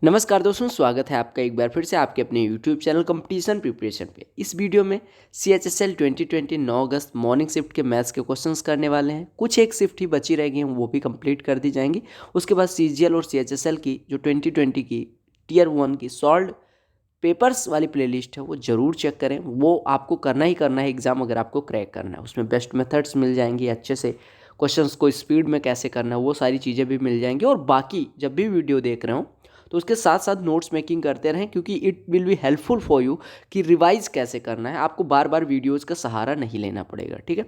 नमस्कार दोस्तों, स्वागत है आपका एक बार फिर से आपके अपने YouTube चैनल कंपटीशन प्रिपरेशन पे। इस वीडियो में CHSL 2020 9 अगस्त मॉर्निंग शिफ्ट के मैथ्स के क्वेश्चंस करने वाले हैं। कुछ एक शिफ्ट ही बची रह गई हैं, वो भी कंप्लीट कर दी जाएंगी। उसके बाद CGL और CHSL की जो 2020 की टीयर 1 की सॉल्व पेपर्स वाली प्लेलिस्ट है वो ज़रूर चेक करें। वो आपको करना ही करना है एग्ज़ाम अगर आपको क्रैक करना है। उसमें बेस्ट मेथड्स मिल जाएंगी, अच्छे से क्वेश्चंस को स्पीड में कैसे करना है वो सारी चीज़ें भी मिल जाएंगी। और बाकी जब भी वीडियो देख रहे हो तो उसके साथ साथ नोट्स मेकिंग करते रहें, क्योंकि it will be helpful for you कि रिवाइज कैसे करना है। आपको बार बार वीडियोज़ का सहारा नहीं लेना पड़ेगा, ठीक है।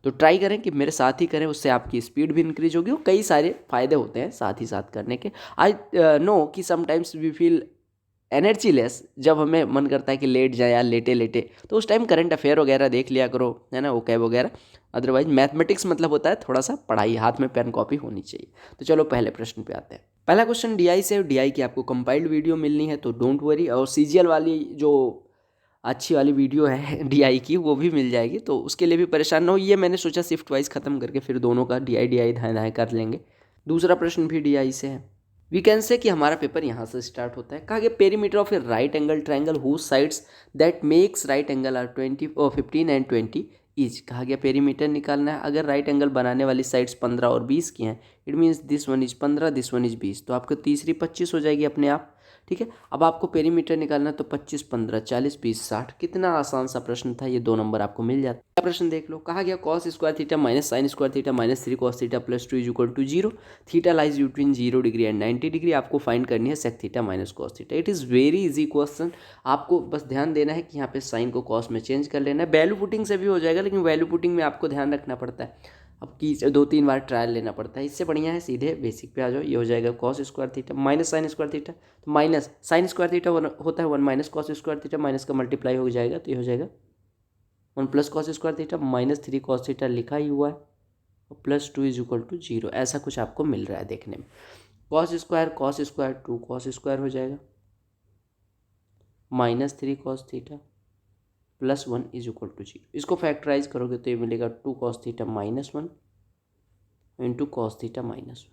तो ट्राई करें कि मेरे साथ ही करें, उससे आपकी स्पीड भी इंक्रीज होगी और कई सारे फ़ायदे होते हैं साथ ही साथ करने के। आई नो कि sometimes we feel energy less, जब हमें मन करता है कि लेट जाए यार, लेटे लेटे, तो उस टाइम करंट अफेयर वगैरह देख लिया करो, है ना, ओकैब वगैरह। अदरवाइज मैथमेटिक्स मतलब होता है थोड़ा सा पढ़ाई, हाथ में पेन कॉपी होनी चाहिए। तो चलो पहले प्रश्न पे आते हैं। पहला क्वेश्चन DI से, DI की आपको कंपाइल्ड वीडियो मिलनी है तो डोंट वरी। और CGL वाली जो अच्छी वाली वीडियो है DI की वो भी मिल जाएगी, तो उसके लिए भी परेशान ना हो। ये मैंने सोचा शिफ्ट वाइज ख़त्म करके फिर दोनों का DI दाएँ दाएँ कर लेंगे। दूसरा प्रश्न भी DI से है। वी कैन से कि हमारा पेपर यहाँ से स्टार्ट होता है। कहा गया perimeter of a right angle triangle whose sides that makes right angle are 15 and 20 each. कहा गया पेरीमीटर निकालना है। अगर राइट एंगल बनाने वाली साइड्स 15 और 20 की हैं, it means this one is 15, this one is 20, तो आपको तीसरी 25 हो जाएगी अपने आप, ठीक है। अब आपको पेरीमीटर निकालना है तो 25 15 40 20 60। कितना आसान सा प्रश्न था, ये 2 नंबर आपको मिल जाता है। प्रश्न देख लो। कहा गया cos square theta minus sine square theta minus 3 cos theta plus 2 is equal to 0। Theta lies between 0 degree and 90 degree. आपको फाइंड करनी है sec theta minus cos theta. It is very easy question. आपको बस ध्यान देना है कि यहाँ पे साइन को कॉस में चेंज कर लेना है। वैल्यू पुटिंग से भी हो जाएगा, लेकिन वैल्यू पुटिंग में आपको ध्यान रखना पड़ता है, अब की 2-3 बार ट्रायल लेना पड़ता है। इससे बढ़िया है सीधे बेसिक पे आ जाओ। ये हो जाएगा cos square theta minus sine square theta, तो माइनस साइन स्क्वायर थीटा होता है 1 minus cos square theta, minus का मल्टीप्लाई हो जाएगा, तो ये हो जाएगा 1 plus cos square theta minus 3 cos theta लिखा ही हुआ है, और प्लस 2 इज इक्वल टू 0। ऐसा कुछ आपको मिल रहा है देखने में। कॉस स्क्वायर 2 कॉस स्क्वायर हो जाएगा, minus 3 cos theta plus 1 is equal to 0। इसको फैक्टराइज करोगे तो ये मिलेगा 2 cos theta minus 1 into cos theta minus 1,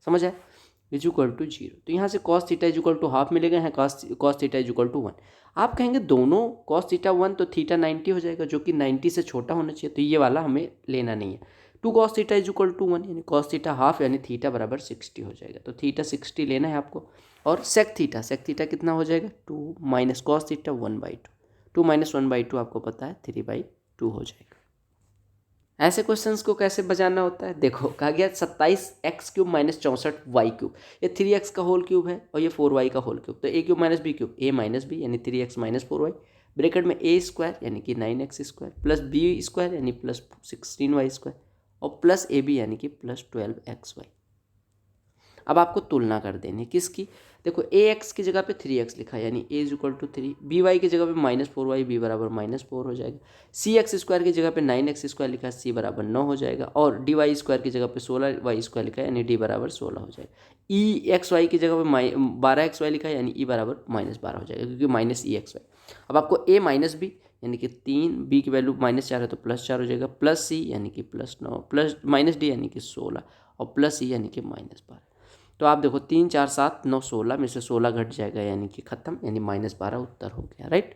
समझ आए, इज इक्वल टू 0। तो यहाँ से cos theta is equal to half मिलेगा, यहाँ cos theta is equal to 1। आप कहेंगे दोनों कॉस थीटा 1 तो थीटा 90 हो जाएगा, जो कि 90 से छोटा होना चाहिए, तो ये वाला हमें लेना नहीं है। 2 cos theta is equal to 1 यानी कॉस थीटा हाफ यानी थीटा बराबर 60 हो जाएगा, तो थीटा 60 लेना है आपको। और सेक थीटा कितना हो जाएगा 2 माइनस कॉस थीटा 1/2, 2 माइनस 1/2 आपको पता है 3/2 हो जाएगा। ऐसे क्वेश्चंस को कैसे बजाना होता है देखो। कहा गया 27x³ माइनस 64y³, ये 3x का होल क्यूब है और ये 4y का होल क्यूब, तो a³ minus b³ a minus b यानी 3x माइनस 4y, ब्रैकेट में a स्क्वायर यानी कि 9x² प्लस b स्क्वायर यानी प्लस 16y² और प्लस ab यानी कि प्लस 12xy। अब आपको तुलना कर देनी किसकी, देखो ax की जगह पे 3x लिखा यानी a is equal to 3, by की जगह पे माइनस 4y b बराबर माइनस 4 हो जाएगा, cx स्क्वायर की जगह पे 9x² लिखा है c बराबर 9 हो जाएगा, और dy स्क्वायर की जगह पे 16y² लिखा है यानी d बराबर 16 हो जाएगा, exy की जगह पे 12xy लिखा है यानी e बराबर माइनस 12 हो जाएगा, क्योंकि माइनस exy। अब आपको a माइनस b यानी कि 3, b की वैल्यू माइनस 4 है तो प्लस 4 हो जाएगा, प्लस c यानी कि प्लस 9, प्लस माइनस d यानी कि 16 और प्लस c यानी कि माइनस 12। तो आप देखो 3 4 7 9 16 में से 16 घट जाएगा यानी कि खत्म, यानी -12 उत्तर हो गया, राइट।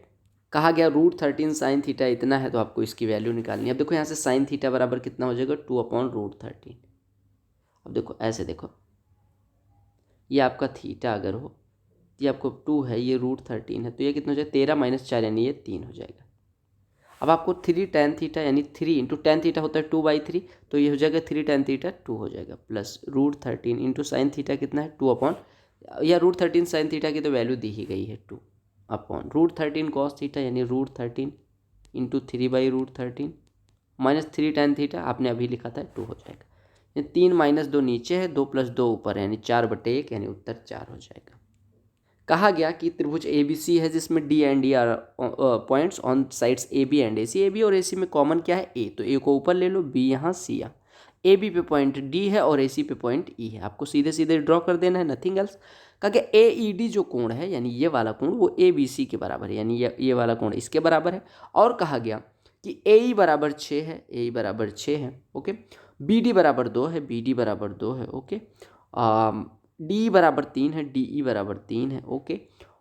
कहा गया √13 साइन थीटा इतना है, तो आपको इसकी वैल्यू निकालनी है। अब देखो यहाँ से साइन थीटा बराबर कितना हो जाएगा 2/√13। अब देखो ऐसे देखो, ये आपका थीटा अगर हो, ये आपको 2 है, ये √13 है, तो ये कितना हो जाएगा 13 माइनस 4 यानी ये 3 हो जाएगा। अब आपको 3 tan थीटा यानी 3 इंटू टेन थीटा होता है 2/3, तो ये हो जाएगा 3 tan थीटा 2 हो जाएगा, प्लस √13 इंटू साइन थीटा कितना है 2 अपॉन, या √13 साइन थीटा की तो वैल्यू दी ही गई है 2 अपॉन √13 कॉस थीटा यानी √13 इंटू 3/√13 माइनस 3 tan थीटा आपने अभी लिखा था 2 हो जाएगा। 3 माइनस 2 नीचे है, 2 प्लस 2 ऊपर है, यानी 4/1 यानी उत्तर 4 हो जाएगा। कहा गया कि त्रिभुज ABC है जिसमें D and E are points on sides AB and AC। AB और AC में कॉमन क्या है A, तो A को ऊपर ले लो, B यहाँ C यहाँ। AB पे पॉइंट D है और AC पे पॉइंट E है, आपको सीधे सीधे ड्रॉ कर देना है, नथिंग एल्स। कहा गया AED जो कोण है यानी ये वाला कोण वो ABC के बराबर है, यानी ये वाला कोण इसके बराबर है। और कहा गया कि AE बराबर 6 है, AE बराबर 6 है, ओके। BD बराबर 2 है, BD बराबर 2 है, ओके। डी बराबर 3 है, डी ई बराबर 3 है, ओके।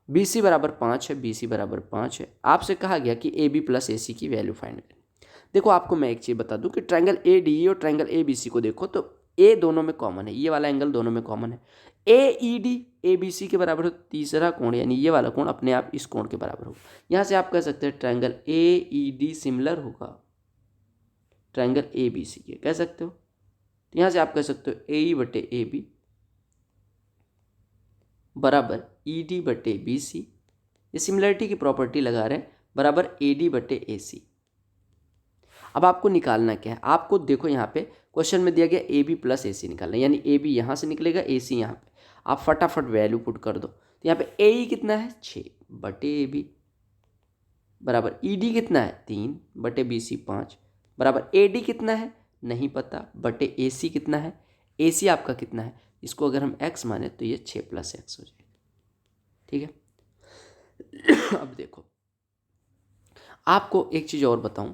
बी सी बराबर 5 है, बी सी बराबर 5 है। आपसे कहा गया कि ए बी प्लस ए सी की वैल्यू फाइंड करें। देखो आपको मैं एक चीज़ बता दूं कि ट्रायंगल ए डी ई और ट्रायंगल ए बी सी को देखो तो ए दोनों में कॉमन है, ये वाला एंगल दोनों में कॉमन है। ए ई डी ए बी सी के बराबर हो, तीसरा कोण यानी ये वाला कोण अपने आप इस कोण के बराबर होगा। यहाँ से आप कह सकते हैं triangle A E D similar होगा ट्रायंगल ए बी सी के, कह सकते हो। तो यहाँ से आप कह सकते हो ए ई बटे ए बी बराबर ई डी बटे बी सी, ये सिमिलरिटी की प्रॉपर्टी लगा रहे हैं, बराबर ए डी बटे ए सी। अब आपको निकालना क्या है, आपको देखो यहाँ पे क्वेश्चन में दिया गया ए बी प्लस ए सी निकालना है, यानी ए बी यहाँ से निकलेगा, ए सी यहाँ पे। आप फटाफट वैल्यू पुट कर दो। तो यहाँ पे ए ई कितना है 6 बटे ए बी बराबर ई डी कितना है 3 बटे बी सी 5 बराबर ए डी कितना है नहीं पता बटे ए सी कितना है, ए सी आपका कितना है, इसको अगर हम x माने तो ये 6 + x हो जाएगा, ठीक है। अब देखो आपको एक चीज़ और बताऊं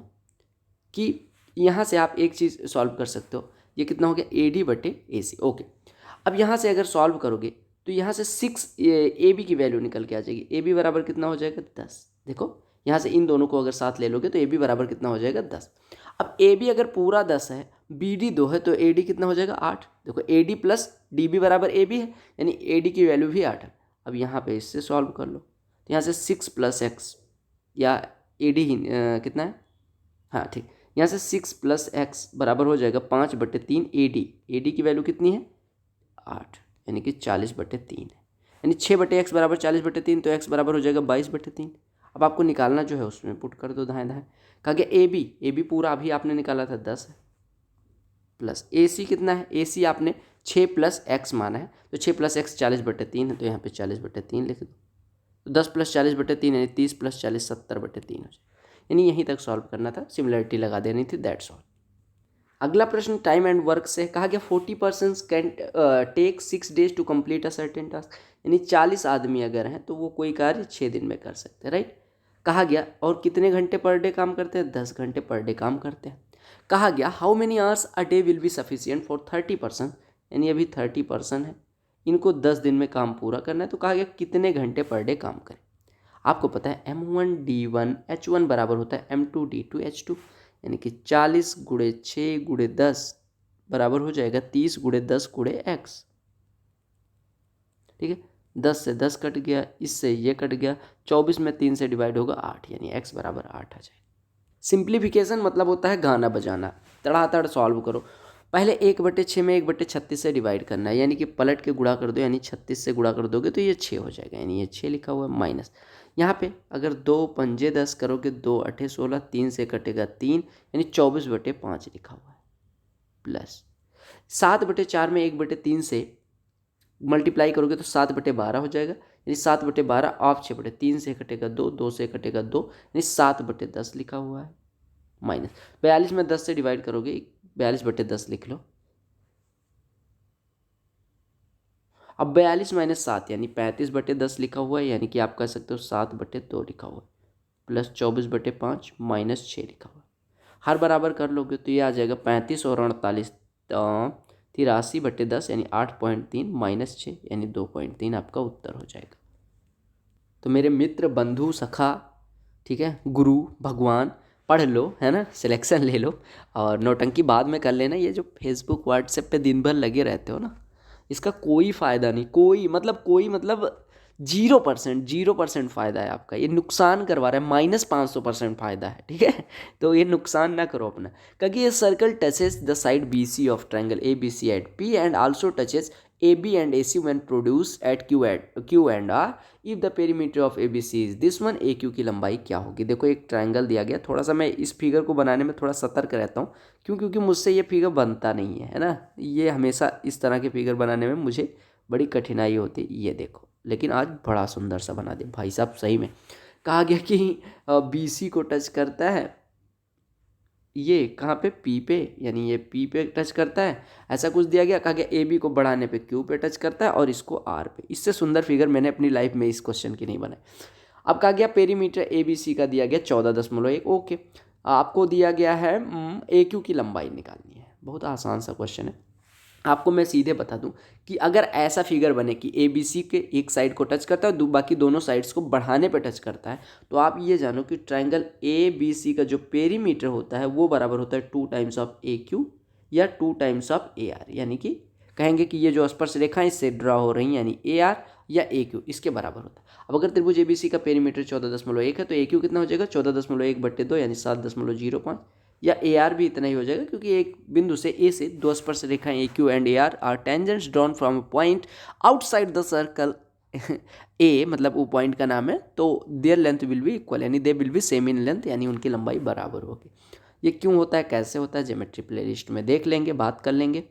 कि यहाँ से आप एक चीज़ सॉल्व कर सकते हो। ये कितना हो गया ए डी बटे ए सी, ओके। अब यहाँ से अगर सॉल्व करोगे तो यहाँ से 6 ए बी की वैल्यू निकल के आ जाएगी। ए बी बराबर कितना हो जाएगा 10। देखो यहाँ से इन दोनों को अगर साथ ले लोगे तो ए बी बराबर कितना हो जाएगा 10। अब ए बी अगर पूरा 10 है, बी डी 2 है, तो ए डी कितना हो जाएगा 8। देखो A D plus D B बराबर ए बी है, यानी ए डी की वैल्यू भी 8 है। अब यहाँ पे इससे सॉल्व कर लो तो यहाँ से 6 + x या ए डी कितना है, हाँ ठीक, यहाँ से 6 + x बराबर हो जाएगा 5/3 ए डी की वैल्यू कितनी है 8, यानी कि 40/3 है, यानी 6/x बराबर 40/3, तो x बराबर हो जाएगा 22/3। अब आपको निकालना जो है उसमें पुट कर दो दाएं दाएं। कहा गया ए बी पूरा अभी आपने निकाला था 10 है, प्लस ए सी कितना है, ए सी आपने 6 + x माना है, तो 6 + x 40/3 है, तो यहाँ पे 40/3 लिख दो। तो 10 + 40/3 यानी 30 + 40 70/3 हो जाए, यानी यहीं तक सॉल्व करना था, सिमिलरिटी लगा देनी थी, दैट्स ऑल। अगला प्रश्न टाइम एंड वर्क से कहा गया 40% can take 6 days to complete a certain task, यानी 40 आदमी अगर हैं तो वो कोई कार्य 6 दिन में कर सकते हैं, राइट। कहा गया और कितने घंटे पर डे काम करते हैं, 10 घंटे पर डे काम करते हैं। कहा गया how many hours a day will be sufficient for 30%, यानी अभी 30% है, इनको 10 दिन में काम पूरा करना है। तो कहा गया कितने घंटे पर डे काम करें। आपको पता है M1D1 H1 बराबर होता है M2D2 H2, यानी कि 40 × 6 × 10 बराबर हो जाएगा 30 × 10 × x, ठीक है। 10 से 10 कट गया, इससे ये कट गया, 24 में 3 से डिवाइड होगा 8, यानी x बराबर 8 आ जाएगा। सिंप्लीफिकेशन मतलब होता है गाना बजाना, तड़ातड़ सॉल्व करो। पहले 1/6 में 1/36 से डिवाइड करना है, यानी कि पलट के गुणा कर दो, यानी 36 से गुणा कर दोगे तो ये 6 हो जाएगा, यानी ये 6 लिखा हुआ है, माइनस यहाँ पे अगर 2 × 5 = 10 करोगे, 2 × 8 = 16, 3 से कटेगा 3, यानी 24/5 लिखा हुआ है, प्लस 7/4 में 1/3 से मल्टीप्लाई करोगे तो 7/12 हो जाएगा, यानी 7/12 ऑफ 6/3 से कटेगा 2, 2 से कटेगा 2, यानी 7/10 लिखा हुआ है, माइनस 42 में 10 से डिवाइड करोगे 42/10 लिख लो। अब 42 - 7 यानी 35/10 लिखा हुआ है, यानी कि आप कह सकते हो 7/2 लिखा हुआ है, प्लस 24/5 माइनस 6 लिखा हुआ है। हर बराबर कर लोगे तो ये आ जाएगा 35 और 48 83/10 यानी 8.3 माइनस 6 यानी 2.3 आपका उत्तर हो जाएगा। तो मेरे मित्र बंधु सखा, ठीक है, गुरु भगवान, पढ़ लो, है ना, सिलेक्शन ले लो, और नौटंकी बाद में कर लेना। ये जो फेसबुक व्हाट्सएप पे दिन भर लगे रहते हो ना, इसका कोई फ़ायदा नहीं, कोई मतलब 0% फ़ायदा है आपका, ये नुकसान करवा रहा है, -500% फ़ायदा है, ठीक है। तो ये नुकसान ना करो अपना, क्योंकि ये circle touches the side B C of triangle A B C at P and also touches A B and A C when produce at Q and R if the perimeter of A B C is this one. A Q की लंबाई क्या होगी। देखो एक triangle दिया गया, थोड़ा सा मैं इस फिगर को बनाने में थोड़ा सतर्क रहता हूँ, क्योंकि मुझसे ये फिगर बनता नहीं है ना, ये हमेशा इस तरह के फिगर बनाने में मुझे बड़ी कठिनाई होती है। ये देखो, लेकिन आज बड़ा सुंदर सा बना दिया भाई साहब, सही में। कहा गया कि बी सी को टच करता है, ये कहाँ पे, पी पे, यानी ये पी पे टच करता है, ऐसा कुछ दिया गया। कहा गया ए बी को बढ़ाने पे क्यू पे टच करता है और इसको आर पे। इससे सुंदर फिगर मैंने अपनी लाइफ में इस क्वेश्चन की नहीं बनाई। अब कहा गया पेरीमीटर ए बी सी का दिया गया 14.1, ओके। आपको दिया गया है ए क्यू की लंबाई निकालनी है, बहुत आसान सा क्वेश्चन है। आपको मैं सीधे बता दूं कि अगर ऐसा फिगर बने कि ए बी सी के एक साइड को टच करता है और बाकी दोनों साइड्स को बढ़ाने पे टच करता है, तो आप ये जानो कि ट्राइंगल ए बी सी का जो पेरीमीटर होता है वो बराबर होता है 2 टाइम्स ऑफ ए क्यू या 2 टाइम्स ऑफ ए आर, यानी कि कहेंगे कि ये जो स्पर्श रेखा इससे ड्रा हो रही हैं यानी ए आर या ए क्यू इसके बराबर होता है। अब अगर त्रिभुज ए बी सी का पेरीमीटर 14.1 है तो ए क्यू कितना हो जाएगा 14.1/2 यानी 7.05, या ए आर भी इतना ही हो जाएगा क्योंकि एक बिंदु से ए से दो स्पर्श रेखाएं A Q and A R tangents drawn from a point outside the circle A, मतलब वो पॉइंट का नाम है, तो their length will be equal यानी they will be same in length, यानी उनकी लंबाई बराबर होगी। ये क्यों होता है, कैसे होता है, ज्योमेट्री प्लेलिस्ट में देख लेंगे, बात कर लेंगे।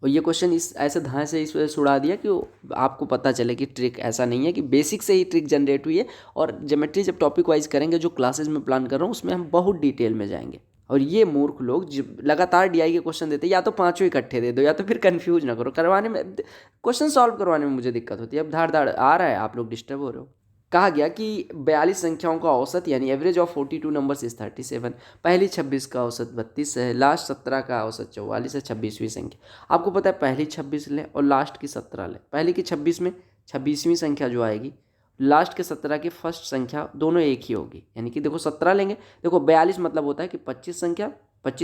और ये क्वेश्चन इस ऐसे धाए से इस वजह से उड़ा दिया कि आपको पता चले कि ट्रिक ऐसा नहीं है कि बेसिक से ही ट्रिक जनरेट हुई है, और ज्योमेट्री जब टॉपिक वाइज करेंगे जो क्लासेज में प्लान कर रहा हूँ उसमें हम बहुत डिटेल में जाएंगे। और ये मूर्ख लोग लगातार डीआई के क्वेश्चन देते हैं, या तो पांचों इकट्ठे दे दो या तो फिर कंफ्यूज ना करो, करवाने में क्वेश्चन सॉल्व करवाने में मुझे दिक्कत होती है। अब धाड़ धाड़ आ रहा है, आप लोग डिस्टर्ब हो रहे हो। कहा गया कि 42 संख्याओं का औसत यानी एवरेज ऑफ 42 नंबर्स इज 37, पहली 26 का औसत 32 है, लास्ट 17 का औसत 44 है, 26वीं संख्या। आपको पता है पहली 26 लें और लास्ट की 17 लें, पहली की 26 में 26वीं संख्या जो आएगी, लास्ट के 17 की फर्स्ट संख्या दोनों एक ही होगी, यानी कि देखो 17 लेंगे, देखो 42 मतलब होता है कि 25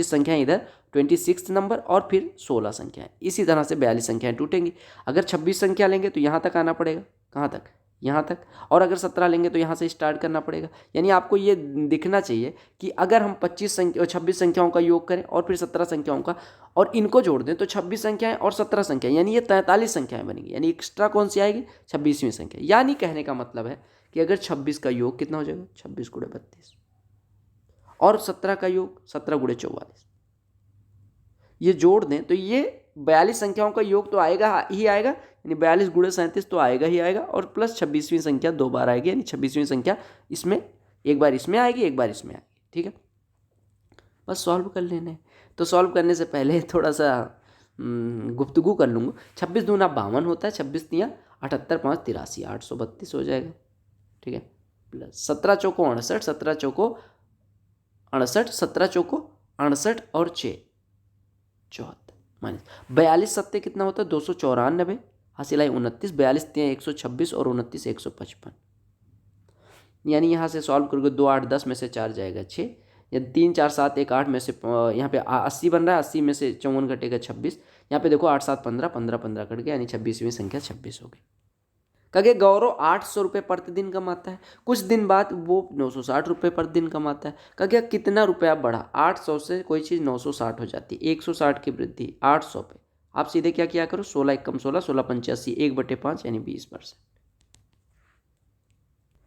संख्याएं इधर 26 नंबर और फिर 16 संख्याएं, इसी तरह से 42 संख्याएं टूटेंगी। अगर 26 संख्या लेंगे तो यहाँ तक आना पड़ेगा, कहाँ तक, यहाँ तक, और अगर 17 लेंगे तो यहाँ से स्टार्ट करना पड़ेगा। यानी आपको ये दिखना चाहिए कि अगर हम 26 संख्याओं का योग करें और फिर 17 संख्याओं का और इनको जोड़ दें तो 26 संख्याएं और 17 संख्याएं यानी ये 43 संख्याएं बनेंगी, यानी एक्स्ट्रा कौन सी आएगी, 26वीं संख्या। यानी कहने का मतलब है कि अगर 26 का योग कितना हो जाएगा, 26 × 32, और 17 का योग 17 × 44, ये जोड़ दें तो ये 42 संख्याओं का योग तो आएगा ही आएगा, यानी 42 × 37 तो आएगा ही आएगा, और प्लस 26वीं संख्या 2 बार आएगी, यानी 26वीं संख्या इसमें एक बार इसमें आएगी एक बार इसमें आएगी। ठीक है, बस सॉल्व कर लेने। तो सॉल्व करने से पहले थोड़ा सा गुफ्तगू कर लूँगा। 26 दूना 52 होता है, 26 तियाँ 78, 5 83, 832 हो जाएगा। ठीक है, प्लस 17 चौको 68, 17 चौको 68, 17 चौको 68 और 6 74, माइनस 42 सत्ते कितना होता है 294, हासिल आई 29, 42 तियाँ 126 और 29 155, यानी यहाँ से सॉल्व करोगे 2 8 10 में से 4 जाएगा 6, या 3 4 7 1 8 में से यहाँ पे 80 बन रहा है, 80 में से 54 घटेगा 26, यहाँ पे देखो 8 7 15 15 15 कट गया, यानी 26वीं संख्या 26 हो गई। कहे गौरव 800 रुपये प्रतिदिन कमाता है, कुछ दिन बाद वो 960 रुपये प्रतिदिन कमाता है। कहे कितना रुपया बढ़ा, 800 से कोई चीज़ 960 हो जाती है, 160 की वृद्धि 800 पे। आप सीधे क्या किया करो, 16 × 16 16 85 1/5 यानी 20%।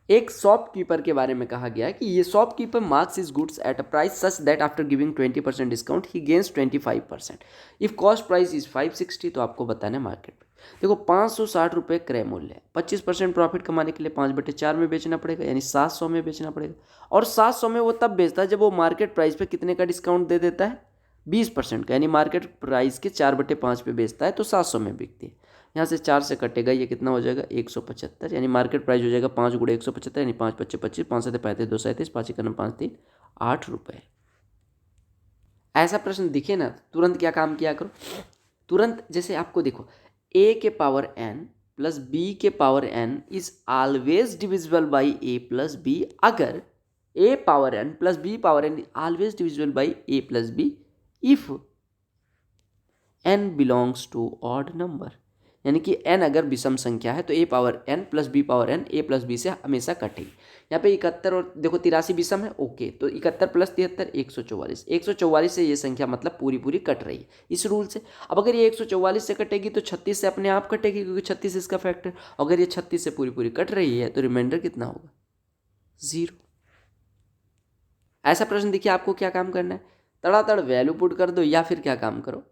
एक शॉपकीपर के बारे में कहा गया है कि ये shopkeeper marks his goods at a price such that after giving 20% discount he gains 25%। If cost price is 560, तो आपको बताना है मार्केट में। देखो 560 रुपये क्रय मूल्य है, 25% प्रॉफिट कमाने के लिए 5/4 में बेचना पड़ेगा, यानी 700 में बेचना पड़ेगा। और 700 में वो तब बेचता है जब वो मार्केट प्राइस पे कितने का डिस्काउंट दे देता है, 20% का, यानी मार्केट प्राइस के 4/5 पे बेचता है तो 700 में बिकती है। यहाँ से 4 से कटेगा, ये कितना हो जाएगा 175, यानी मार्केट प्राइस हो जाएगा 5 × 175, यानी 5 × 5 = 25, 5 × 7 = 35, 2 × 37, 5 × 5 = 3 8 रुपये। ऐसा प्रश्न दिखे ना तुरंत क्या काम किया करो, तुरंत जैसे आपको देखो a के पावर n प्लस b के power n is always divisible by a plus b, अगर a power n plus b power n always divisible by a plus b if n belongs to odd number, यानी कि n अगर विषम संख्या है तो a power n plus b power n a plus b से हमेशा कटेगी। यहाँ पे 71 और देखो 83 विषम है, ओके, तो 71 + 73 144, 144 से ये संख्या मतलब पूरी पूरी कट रही है इस रूल से। अब अगर ये 144 से कटेगी तो 36 से अपने आप कटेगी क्योंकि 36 इसका फैक्टर। अगर ये 36 से पूरी पूरी कट रही है तो रिमाइंडर कितना होगा, 0। ऐसा प्रश्न देखिए, आपको क्या काम करना है, तड़ातड़ वैल्यू पुट कर दो या फिर क्या काम करो,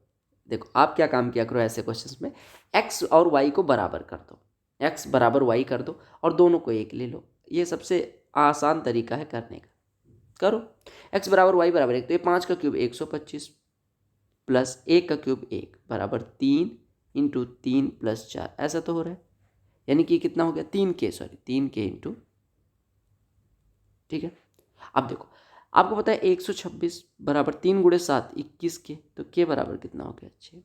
देखो आप क्या काम किया करो ऐसे क्वेश्चंस में, x और y को बराबर कर दो, x बराबर y कर दो और दोनों को 1 ले लो। ये सबसे आसान तरीका है करने का, करो। x बराबर y बराबर 1, तो ये 5 का क्यूब 125 प्लस 1 का क्यूब 1 बराबर 3 × 3 + 4, ऐसा तो हो रहा है, यानी कि कितना हो गया 3 के इंटू, ठीक है। अब देखो आपको पता है 126 बराबर 3 × 7 21 के, तो के बराबर कितना हो गया 6,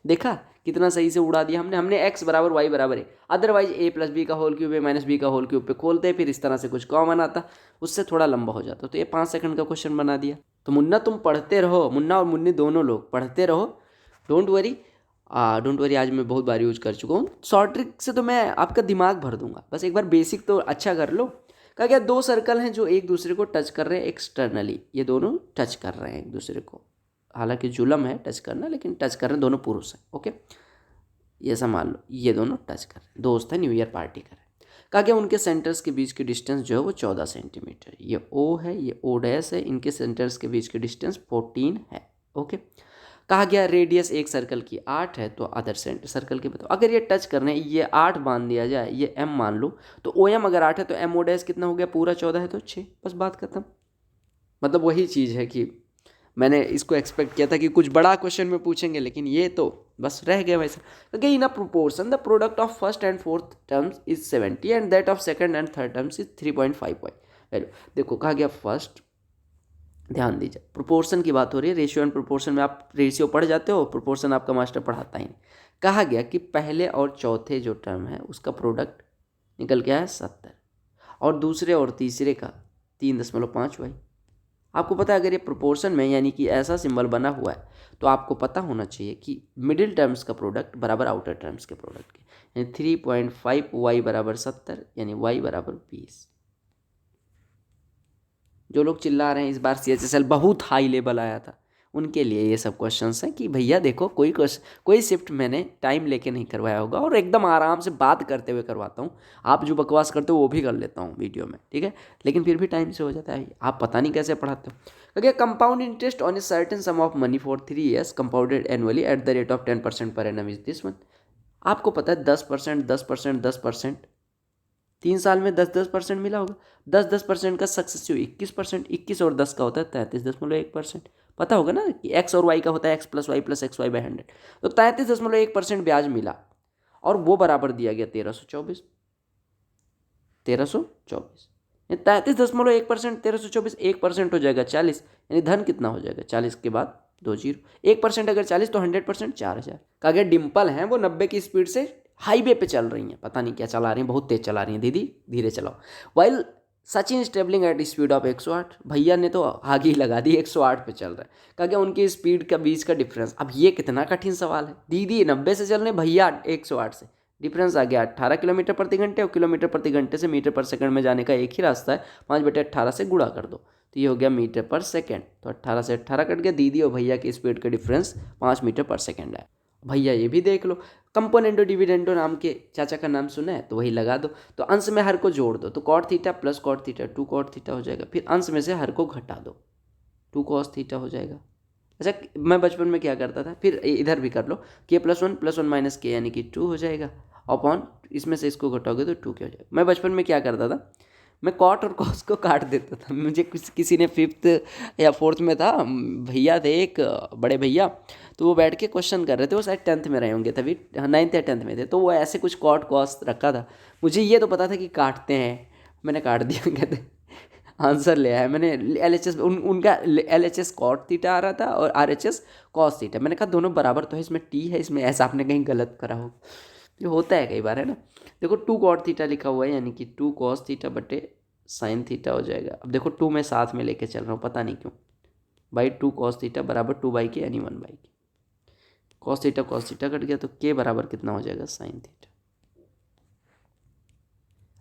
देखा कितना सही से उड़ा दिया हमने एक्स बराबर वाई बराबर है, अदरवाइज ए प्लस बी का होल क्यूब ए माइनस बी का होल क्यूब पे खोलते, फिर इस तरह से कुछ कॉमन आता, उससे थोड़ा लंबा हो जाता। तो ये 5 सेकंड का क्वेश्चन बना दिया। तो मुन्ना तुम पढ़ते रहो, मुन्ना और मुन्नी दोनों लोग पढ़ते रहो, डोंट वरी। डोंट वरी आज मैं बहुत बार यूज कर चुका हूँ, शॉर्ट ट्रिक से तो मैं आपका दिमाग भर दूंगा, बस एक बार बेसिक तो अच्छा कर लो। कहा गया 2 सर्कल हैं जो एक दूसरे को टच कर रहे हैं एक्सटर्नली, ये दोनों टच कर रहे हैं एक दूसरे को, हालांकि जुलम है टच करना, लेकिन टच कर रहे हैं, दोनों पुरुष हैं। ओके, ये सब मान लो, ये दोनों टच कर रहे हैं, दोस्त है, न्यू ईयर पार्टी कर रहे हैं। कहा गया उनके सेंटर्स के बीच की डिस्टेंस जो है वो 14 सेंटीमीटर, ये ओ है, ये ओ डैश है, इनके सेंटर्स के बीच की डिस्टेंस 14 है। ओके, कहा गया रेडियस एक सर्कल की 8 है, तो अदर सर्कल की बताओ। अगर ये टच करने ये 8 मान दिया जाए, ये m मान लो, तो ओ एम अगर 8 है तो एम ओ डैश कितना हो गया, पूरा 14 है तो 6, बस बात खत्म। मतलब वही चीज़ है कि मैंने इसको एक्सपेक्ट किया था कि कुछ बड़ा क्वेश्चन में पूछेंगे, लेकिन ये तो बस रह गया वैसा। क्योंकि in a proportion the product of first and fourth terms is 70 and that of second and third terms is 3.5 value. देखो कहा गया फर्स्ट, ध्यान दीजिए प्रोपोर्शन की बात हो रही है, रेशियो एंड प्रोपोर्शन में आप रेशियो पढ़ जाते हो, प्रोपोर्शन आपका मास्टर पढ़ाता ही नहीं। कहा गया कि पहले और चौथे जो टर्म है उसका प्रोडक्ट निकल गया है 70, और दूसरे और तीसरे का 3.5 आपको पता है अगर ये प्रोपोर्शन में यानी कि ऐसा सिंबल बना हुआ है तो आपको पता होना चाहिए कि मिडिल टर्म्स का प्रोडक्ट बराबर आउटर टर्म्स के प्रोडक्ट के, यानी 3.5 वाई बराबर 70 यानी वाई बराबर 20। जो लोग चिल्ला रहे हैं इस बार CHSL बहुत हाई लेवल आया था, उनके लिए ये सब क्वेश्चंस हैं कि भैया देखो कोई शिफ्ट मैंने टाइम लेके नहीं करवाया होगा और एकदम आराम से बात करते हुए करवाता हूँ। आप जो बकवास करते हो वो भी कर लेता हूँ वीडियो में, ठीक है, लेकिन फिर भी टाइम से हो जाता है, आप पता नहीं कैसे पढ़ाते हो। क्योंकि compound interest on a certain some of money for 3 years compounded annually at the rate of 10% per annum is this one. आपको पता है 10%, 10%, 10%, 3 साल में 10-10% मिला होगा, 10-10% का सक्सेसिव 21%, 21 और 10 का होता है 33.1%। पता होगा ना कि एक्स और वाई का होता है x plus y plus x y by 100, तो 33.1% ब्याज मिला और वो बराबर दिया गया 1324। 33.1%, 1324, 1% हो जाएगा 40, यानी धन कितना हो जाएगा 40 के बाद 2 जीरो, 1% अगर 40 तो 100% 4000। का अगर डिम्पल हैं वो 90 की स्पीड से हाईवे पे चल रही हैं, पता नहीं क्या चला रही हैं, बहुत तेज चला रही हैं, दीदी धीरे चलाओ। While Sachin is travelling at speed of 108, भैया ने तो आगे ही लगा दी 108 पे चल रहा है। कहा गया उनकी स्पीड का बीच का डिफरेंस, अब ये कितना कठिन सवाल है, दीदी 90 से चल रहे भैया 108 से, डिफरेंस आ गया 18 किलोमीटर प्रति घंटे, और किलोमीटर प्रति घंटे से मीटर पर सेकंड में जाने का एक ही रास्ता है, 5/18 से गुणा कर दो तो ये हो गया मीटर पर सेकंड, तो 18 से 18 कट गया, दीदी और भैया की स्पीड का डिफरेंस 5 मीटर पर सेकंड है। भैया ये भी देख लो, कंपोनेंटो डिविडेंडो नाम के चाचा का नाम सुना है तो वही लगा दो, तो अंश में हर को जोड़ दो तो cot theta plus cot theta 2 cot theta हो जाएगा, फिर अंश में से हर को घटा दो 2 कॉस थीटा हो जाएगा। अच्छा मैं बचपन में क्या करता था, फिर इधर भी कर लो, के +1 माइनस के यानी कि 2 हो जाएगा, अपॉन इसमें से इसको घटाओगे तो 2 क्या हो जाएगा। मैं बचपन में क्या करता था, मैं कॉट और कॉस को काट देता था। मुझे किसी ने 5th या 4th में था, भैया थे एक बड़े भैया, तो वो बैठ के क्वेश्चन कर रहे थे, वो शायद 10th में रहे होंगे तभी, 9th या 10th में थे, तो वो ऐसे कुछ कॉट कॉस रखा था, मुझे ये तो पता था कि काटते हैं, मैंने काट दिया, कहते आंसर ले आया मैंने LHS, उनका LHS कॉट थीटा आ रहा था और RHS कॉस थीटा, मैंने कहा दोनों बराबर तो है, इसमें टी है, इसमें ऐसा आपने कहीं गलत करा हो, जो होता है कई बार है ना। देखो 2 कॉट थीटा लिखा हुआ है यानी कि 2 कॉस थीटा बटे साइन थीटा हो जाएगा। अब देखो 2 मैं साथ में लेके चल रहा हूँ, पता नहीं क्यों, बाई 2 कॉस थीटा बराबर 2/k यानी 1/k, कॉस थीटा कट गया तो के बराबर कितना हो जाएगा साइन थीटा।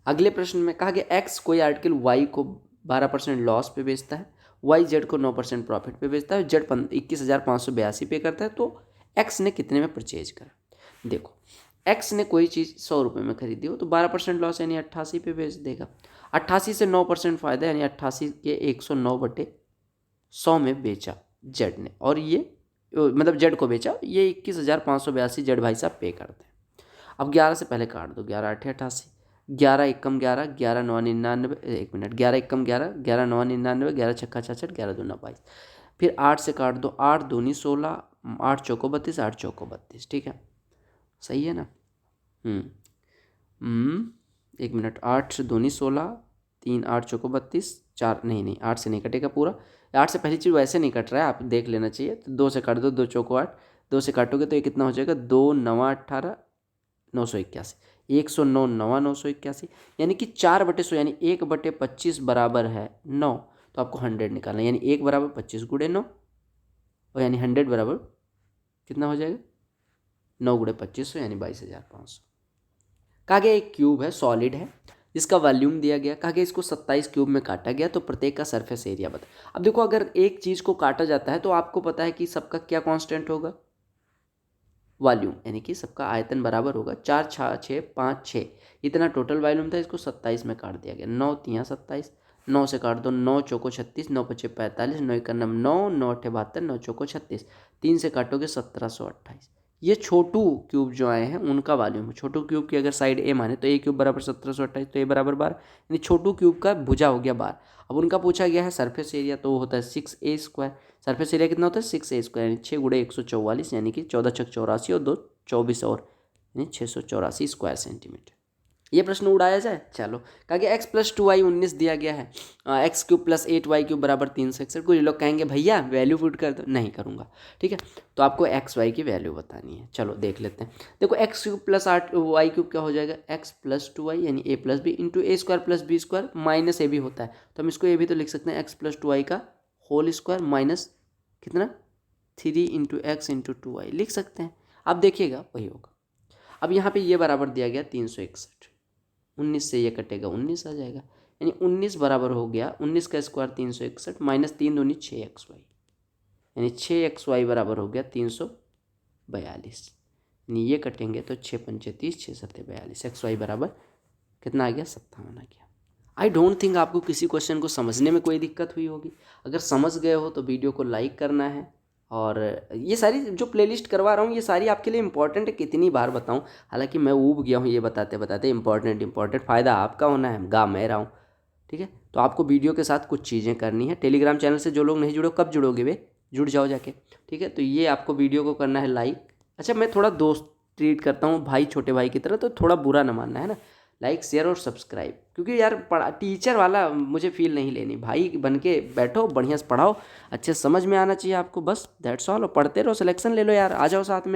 अगले प्रश्न में कहा गया एक्स कोई आर्टिकल वाई को 12% लॉस पे बेचता है, वाई जेड को 9% प्रॉफिट पे बेचता है, जेड 21,582 पे करता है, तो एक्स ने कितने में परचेज करा। देखो एक्स ने कोई चीज़ 100 रुपये में खरीदी हो तो 12% लॉस यानी 88 पे बेच देगा, 88 से 9% फ़ायदा यानी 88 के 109/100 में बेचा जेड ने, और ये मतलब जेड को बेचा, ये 21,582 जेड भाई साहब पे करते हैं। अब 11 से पहले काट दो, 11 8 88, 11 एकम 11, 11 9 99, 1 मिनट, 11 एकम 11, 11 9 99, 11 छक्का 66, 11 दूना 22, फिर 8 से काट दो, 8 दूनी 16, 8 चौको 32, 8 चौको 32, ठीक है सही है ना। 1 मिनट, 8 दूनी 16, 3 8 चौको 32, 4 नहीं 8 से नहीं कटेगा पूरा, 8 से पहली चीज़ वैसे नहीं कट रहा है, आप देख लेना चाहिए, तो 2 से काट दो, 2 चौको 8, 2 से काटोगे तो ये कितना हो जाएगा, 2 9 18 981, 109 9 981, यानी कि 4/100 यानी 1/25 बराबर है 9। तो आपको 100 निकालना है, यानी 1 बराबर 25 गुणे 9, और यानी 100 बराबर कितना हो जाएगा, 9 गुणे 2500 यानी 22,500। कहा गया एक क्यूब है, सॉलिड है, जिसका वॉल्यूम दिया गया, कहा गया इसको 27 क्यूब में काटा गया, तो प्रत्येक का सरफेस एरिया बता। अब देखो, अगर एक चीज़ को काटा जाता है तो आपको पता है कि सबका क्या कांस्टेंट होगा, वॉल्यूम, यानी कि सबका आयतन बराबर होगा 4 6 5 6, इतना टोटल वॉल्यूम था, इसको 27 में काट दिया गया। 9 3 27, 9 से काट दो, 9 चौको 36, 9 पचे 45, 9 1 9, 9 8 72, 9 चौको 36, 3 से काटोगे 1728। ये छोटू क्यूब जो आए हैं उनका वॉल्यूम है। छोटू क्यूब की अगर साइड ए माने तो ए क्यूब बराबर 1728, तो ए बराबर 12, यानी छोटू क्यूब का भुजा हो गया 12। अब उनका पूछा गया है सरफेस एरिया, तो वो होता है 6a²। सरफेस एरिया कितना होता है, 6a², यानी 6 गुणे 144, यानी कि 14 छक 84 और 2 24 और यानी 684 स्क्वायर सेंटीमीटर। ये प्रश्न उड़ाया जाए, चलो। कहा गया x + 2y 19 दिया गया है, x³ + 8y³ बराबर 361। कुछ लोग कहेंगे भैया वैल्यू पुट कर दो, नहीं करूँगा, ठीक है। तो आपको x y की वैल्यू बतानी है, चलो देख लेते हैं। देखो x³ + 8y³ क्या हो जाएगा, x + 2y यानी a + b into a² + b² minus A भी होता है, तो हम इसको ये भी तो लिख सकते हैं x + 2y का होल स्क्वायर माइनस कितना 3 इंटू x इंटू 2y लिख सकते हैं। अब देखिएगा वही होगा। अब यहाँ पे ये बराबर दिया गया 361, 19 से ये कटेगा 19 आ जाएगा, यानी 19 बराबर हो गया 19 का स्क्वायर 361 माइनस 3 दूनी 6xy, यानी 6xy बराबर हो गया 342, यानी ये कटेंगे तो 6 पंचे 30, 6 सत्ते 42, xy बराबर कितना आ गया 57 आ गया। आई डोंट थिंक आपको किसी क्वेश्चन को समझने में कोई दिक्कत हुई होगी। अगर समझ गए हो तो वीडियो को लाइक करना है, और ये सारी जो प्लेलिस्ट करवा रहा हूँ ये सारी आपके लिए इंपॉर्टेंट है, कितनी बार बताऊँ, हालांकि मैं ऊब गया हूँ ये बताते बताते। इंपॉर्टेंट फ़ायदा आपका होना है, गा मैं रहा हूँ, ठीक है। तो आपको वीडियो के साथ कुछ चीज़ें करनी है। टेलीग्राम चैनल से जो लोग नहीं जुड़े, कब जुड़ोगे वे, जुड़ जाओ जाके, ठीक है। तो ये आपको वीडियो को करना है लाइक। अच्छा, मैं थोड़ा दोस्त ट्रीट करता हूँ, भाई छोटे भाई की तरह, तो थोड़ा बुरा ना मानना है ना। लाइक शेयर और सब्सक्राइब, क्योंकि यार टीचर वाला मुझे फील नहीं लेनी, भाई बन के बैठो, बढ़िया से पढ़ाओ, अच्छे समझ में आना चाहिए आपको, बस दैट्स ऑल। और पढ़ते रहो, सिलेक्शन ले लो यार, आ जाओ साथ में।